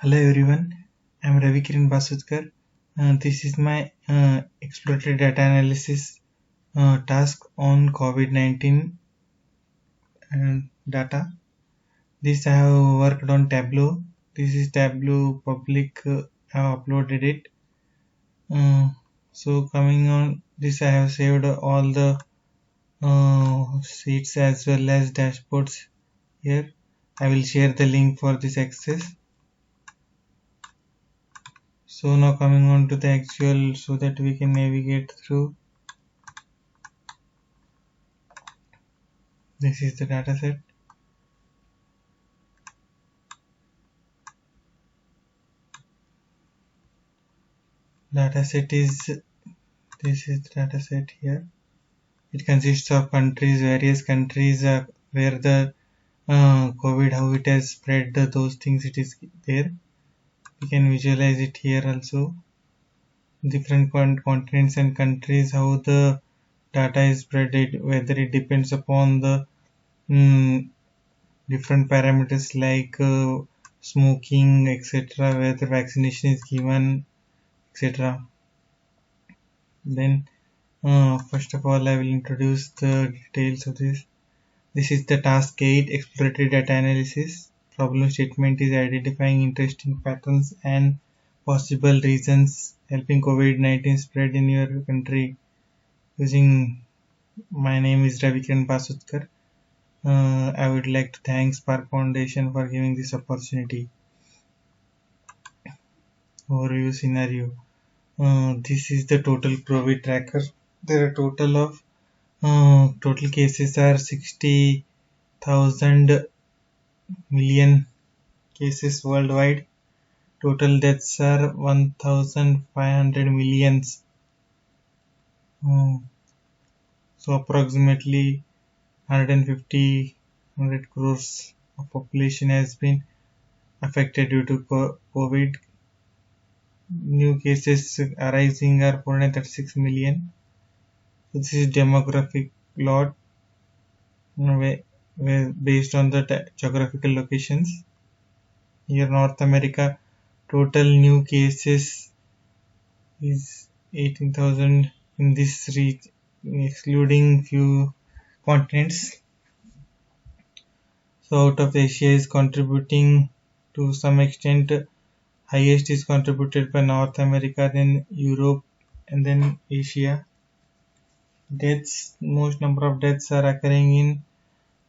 Hello everyone, I am Ravi Kiran Basudkar. This is my exploratory data analysis task on COVID-19 data. This I have worked on Tableau. This is Tableau public. I have uploaded it. So coming on this, I have saved all the sheets as well as dashboards here. I will share the link for this access. So now coming on to the actual so that we can navigate through. This is the dataset. Dataset is this is the dataset here. It consists of countries, various countries where the COVID, how it has spread, those things it is there. We can visualize it here also. Different continents and countries, how the data is spread, whether it depends upon the different parameters like smoking, etc., whether vaccination is given, etc. Then first of all, I will introduce the details of this. This is the task 8 exploratory data analysis. Problem statement is identifying interesting patterns and possible reasons helping COVID-19 spread in your country. Using my name is Ravi Kiran Basudkar. I would like to thank Spark Foundation for giving this opportunity. Overview scenario. This is the total COVID tracker. There are total cases are 60,000 million cases worldwide. Total deaths are 1,500 millions. So approximately 100 crores of population has been affected due to COVID. New cases arising are 436 million. So this is demographic plot based on the geographical locations. Here North America, total new cases is 18,000 in this region, excluding few continents. So out of Asia is contributing to some extent. Highest is contributed by North America, then Europe, and then Asia. Deaths, most number of deaths are occurring in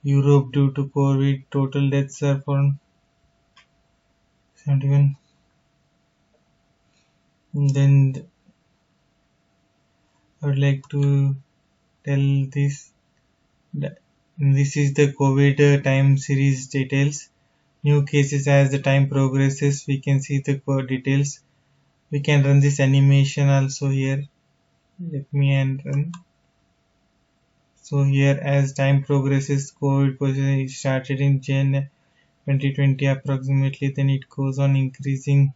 Europe due to COVID. Total deaths are for 71. Then I would like to tell this. This is the COVID time series details. New cases as the time progresses, we can see the details. We can run this animation also here. Let me run. So here as time progresses, COVID started in Jan 2020 approximately, then it goes on increasing.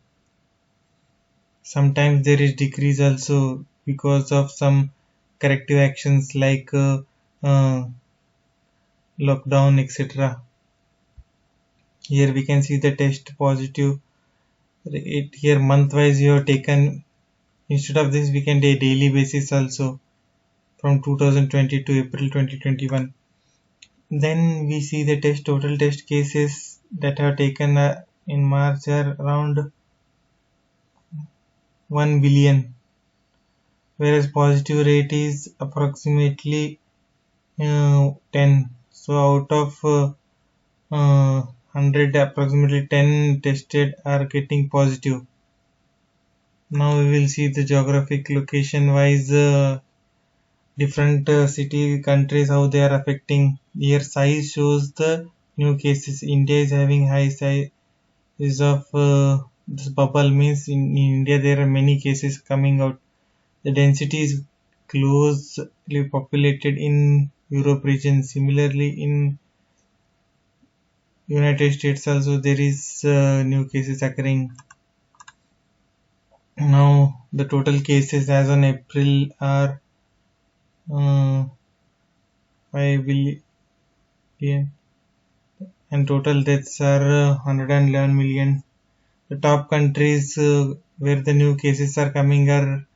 Sometimes there is decrease also because of some corrective actions like lockdown, etc. Here we can see the test positive. Here month wise you have taken. Instead of this we can do daily basis also from 2020 to April 2021. Then we see the total test cases that have taken in March are around 1 billion, whereas positive rate is approximately 10. So out of 100, approximately 10 tested are getting positive. Now we will see the geographic location wise different city countries how they are affecting. Here size shows the new cases. India is having high size of this bubble, means in India there are many cases coming out. The density is closely populated in Europe region. Similarly in United States also there is new cases occurring. Now the total cases as on April are 5 billion and total deaths are 111 million. The top countries where the new cases are coming are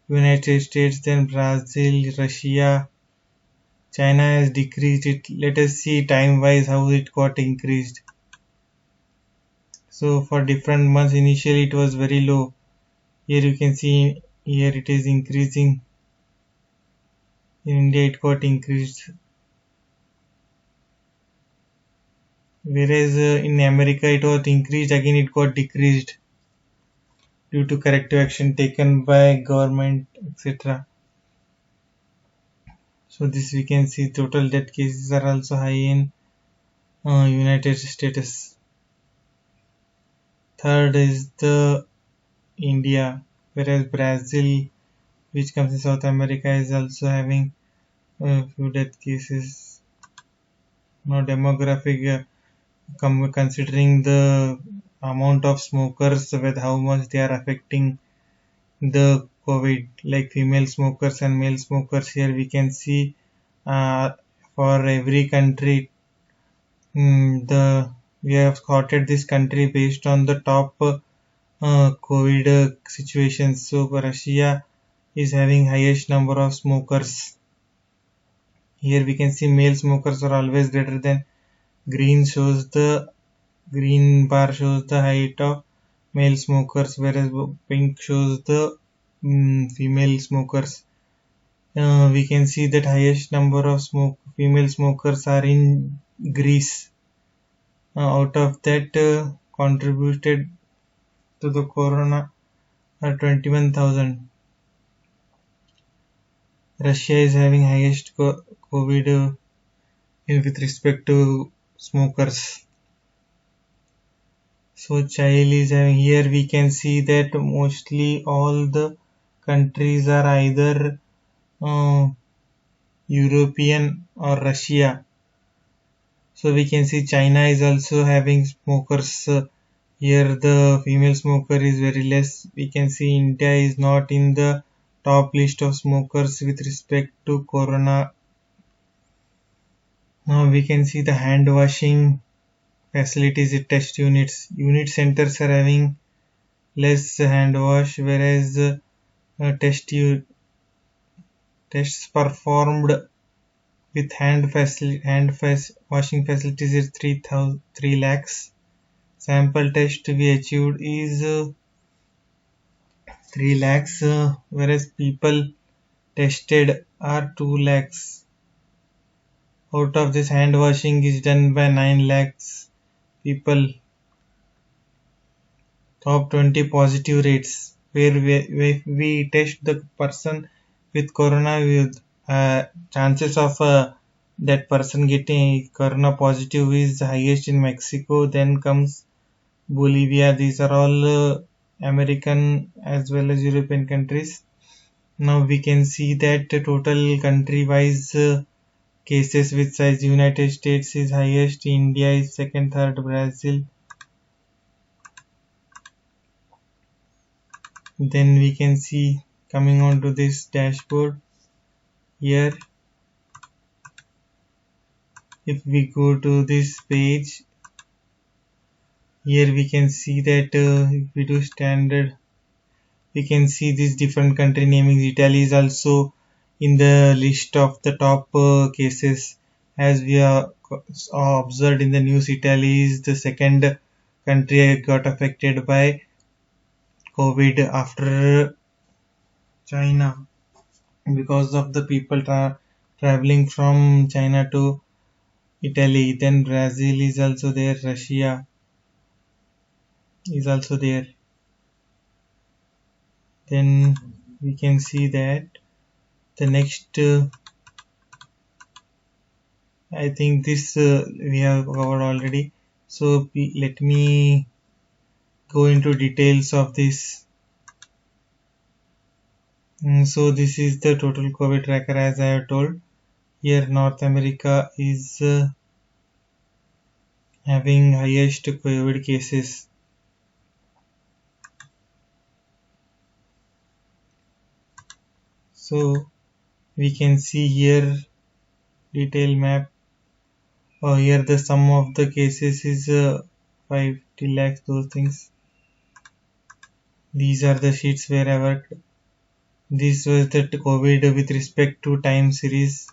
United States, then Brazil, Russia. China has decreased it. Let us see time wise how it got increased. So for different months, initially it was very low. Here you can see, here it is increasing. In India it got increased. Whereas in America it was increased, again it got decreased due to corrective action taken by government, etc. So this we can see total death cases are also high in United States. Third is the India, whereas Brazil, which comes in South America, is also having a few death cases. Now demographic, considering the amount of smokers with how much they are affecting the COVID, like female smokers and male smokers. Here we can see for every country, the we have sorted this country based on the top COVID situations. So Russia is having highest number of smokers. Here we can see male smokers are always greater than green bar shows the height of male smokers, whereas pink shows the female smokers. We can see that highest number of female smokers are in Greece. Out of that, contributed to the corona are 21,000. Russia is having highest COVID with respect to smokers. So Chile is having, here we can see that mostly all the countries are either European or Russia. So we can see China is also having smokers. Here the female smoker is very less. We can see India is not in the top list of smokers with respect to corona. Now we can see the hand washing facilities at test units. Unit centers are having less hand wash, whereas tests performed with washing facilities is 3 lakhs. Sample test we achieved is 3 lakhs, whereas people tested are 2 lakhs. Out of this, hand washing is done by 9 lakhs people. Top 20 positive rates, where we test the person with corona, with chances of that person getting corona positive is highest in Mexico, then comes Bolivia. These are all American as well as European countries. Now we can see that total country wise cases with size, United States is highest, India is second, third Brazil. Then we can see, coming on to this dashboard here, if we go to this page, here we can see that if we do standard, we can see these different country namings. Italy is also in the list of the top cases. As we are observed in the news, Italy is the second country got affected by COVID after China, because of the people traveling from China to Italy. Then Brazil is also there, Russia is also there. Then we can see that the next, I think this we have covered already. So let me go into details of this. So this is the total COVID tracker, as I have told. Here North America is having highest COVID cases. So we can see here detail map. Here the sum of the cases is 50 lakhs, those things. These are the sheets where I worked. This was the COVID with respect to time series.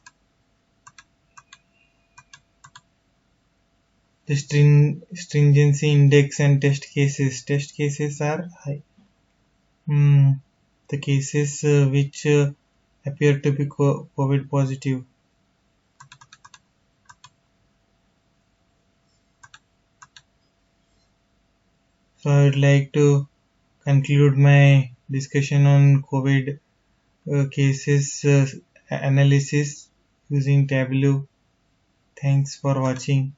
The stringency index and test cases. Test cases are high. The cases which appear to be COVID positive. So I would like to conclude my discussion on COVID cases analysis using Tableau. Thanks for watching.